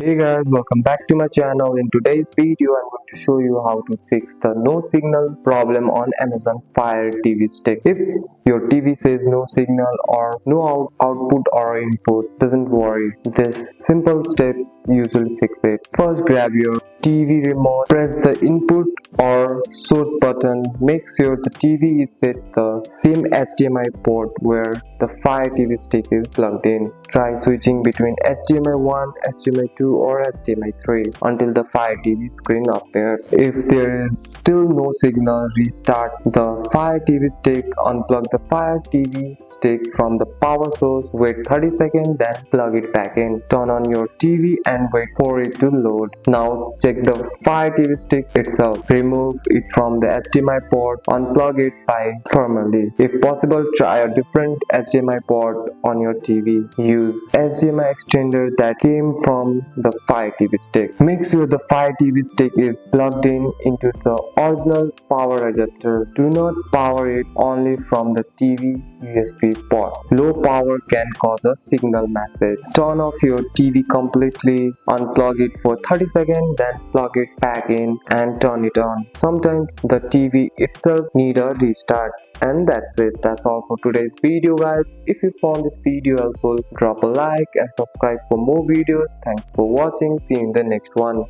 Hey guys, welcome back to my channel. In today's video, I'm going to show you how to fix the no signal problem on Amazon Fire TV stick. If your TV says no signal or no output or input, doesn't worry. This simple steps usually fix it. First, grab your TV remote, press the input or source button. Make sure the TV is at the same HDMI port where the Fire TV stick is plugged in. Try switching between HDMI 1, HDMI 2 or HDMI 3 until the Fire TV screen appears. If there is still no signal, restart the Fire TV stick, unplug the Fire TV stick from the power source, wait 30 seconds, then plug it back in. Turn on your TV and wait for it to load. Now check the Fire TV stick itself. Remove it from the HDMI port, unplug it by firmly. If possible, try a different HDMI port on your TV. Use HDMI extender that came from the Fire TV stick. Make sure the Fire TV stick is plugged in into the original power adapter. Do not power it only from the TV USB port. Low power can cause a signal message. Turn off your TV completely, unplug it for 30 seconds, then plug it back in and turn it on. Sometimes the TV itself need a restart. And that's it. That's all for today's video, guys. If you found this video helpful, drop a like and subscribe for more videos. Thanks for watching. See you in the next one.